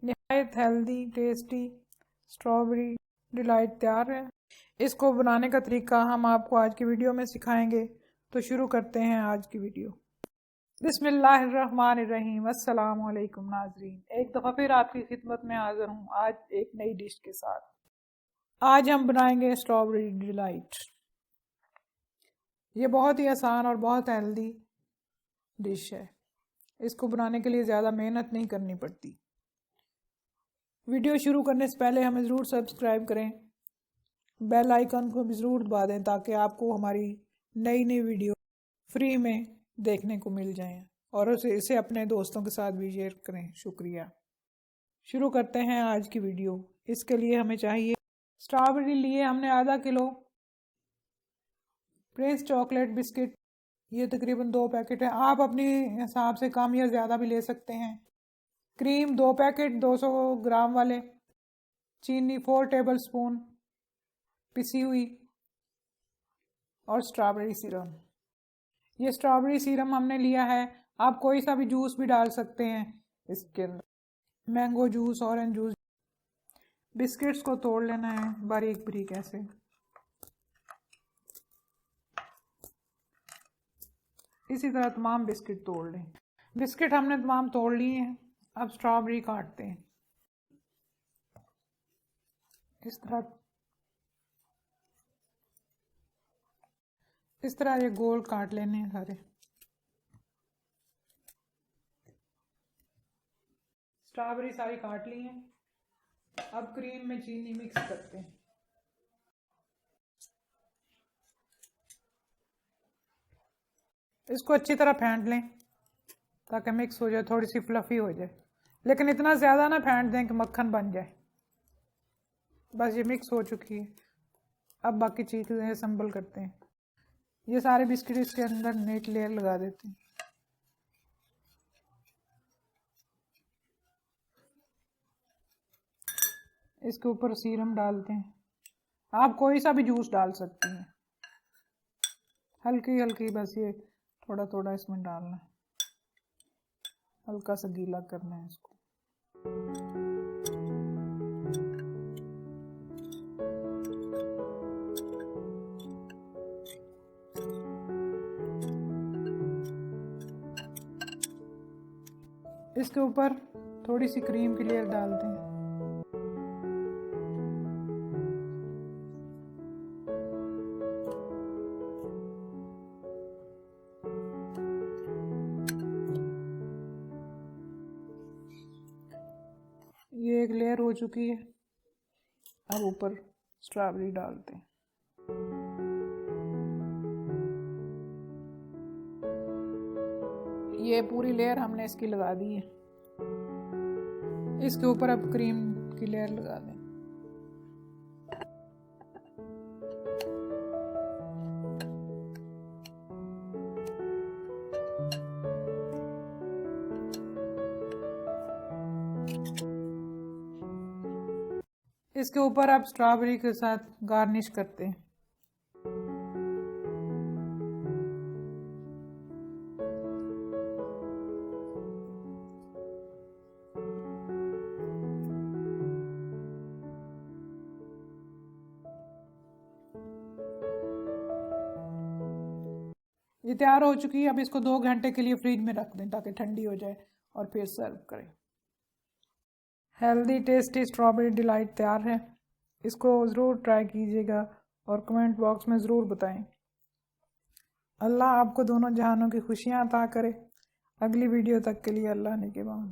निहायत healthy tasty strawberry delight तैयार है। इसको बनाने का तरीका हम आपको आज की वीडियो में सिखाएंगे। तो शुरू करते हैं आज की वीडियो। बिस्मिल्लाहिर्रहमानिर्रहीम। अस्सलाम वालेकुम नाजरीन, एक दफ़ा फिर आपकी खिदमत में हाजिर हूँ आज एक नई डिश के साथ। आज हम बनाएंगे स्ट्रॉबेरी डिलाइट। ये बहुत ही आसान और बहुत हेल्दी डिश है। इसको बनाने के लिए ज़्यादा मेहनत नहीं करनी पड़ती। वीडियो शुरू करने से पहले हमें ज़रूर सब्सक्राइब करें, बेल आइकन को भी ज़रूर दबा दें ताकि आपको हमारी नई नई वीडियो फ्री में देखने को मिल जाएं और इसे अपने दोस्तों के साथ भी शेयर करें। शुक्रिया। शुरू करते हैं आज की वीडियो। इसके लिए हमें चाहिए स्ट्रॉबेरी लिए हमने आधा किलो, प्रिंस चॉकलेट बिस्किट ये तकरीबन 2 पैकेट है। आप अपने हिसाब से कम या ज़्यादा भी ले सकते हैं। क्रीम 2 पैकेट 200 ग्राम वाले, चीनी 4 टेबल स्पून पिसी हुई और स्ट्रॉबेरी सिरप। ये स्ट्रॉबेरी सिरप हमने लिया है। आप कोई सा भी जूस भी डाल सकते हैं इसके अंदर, mango juice, orange juice. Biscuits को तोड़ लेना है बारीक बारीक ऐसे। इसी तरह तमाम बिस्किट तोड़ लें। बिस्किट हमने तमाम तोड़ लिए हैं। अब स्ट्रॉबेरी काटते हैं इस तरह ये गोल काट लेने हैं सारे। स्ट्रॉबेरी सारी काट ली हैं। अब क्रीम में चीनी मिक्स करते हैं। इसको अच्छी तरह फेंट लें ताकि मिक्स हो जाए, थोड़ी सी फ्लफी हो जाए, लेकिन इतना ज़्यादा ना फेंट दें कि मक्खन बन जाए। बस ये मिक्स हो चुकी है। अब बाकी चीज़ें असम्बल करते हैं। ये सारे बिस्किट इसके अंदर नेट लेयर लगा देते हैं। इसके ऊपर सीरम डालते हैं। आप कोई सा भी जूस डाल सकते हैं, हल्की हल्की, बस ये थोड़ा थोड़ा इसमें डालना है, हल्का सा गीला करना है इसको। इसके ऊपर थोड़ी सी क्रीम की लेयर डालते हैं। ये एक लेयर हो चुकी है। अब ऊपर स्ट्रॉबेरी डालते हैं। ये पूरी लेयर हमने इसकी लगा दी है। इसके ऊपर अब क्रीम की लेयर लगा दें। इसके ऊपर अब स्ट्रॉबेरी के साथ गार्निश करते हैं। ये तैयार हो चुकी है। अब इसको 2 घंटे के लिए फ्रिज में रख दें ताकि ठंडी हो जाए और फिर सर्व करें। हेल्दी टेस्टी स्ट्रॉबेरी डिलाइट तैयार है। इसको ज़रूर ट्राई कीजिएगा और कमेंट बॉक्स में ज़रूर बताएं। अल्लाह आपको दोनों जहानों की खुशियाँ अता करे। अगली वीडियो तक के लिए अल्लाह ने के बाद।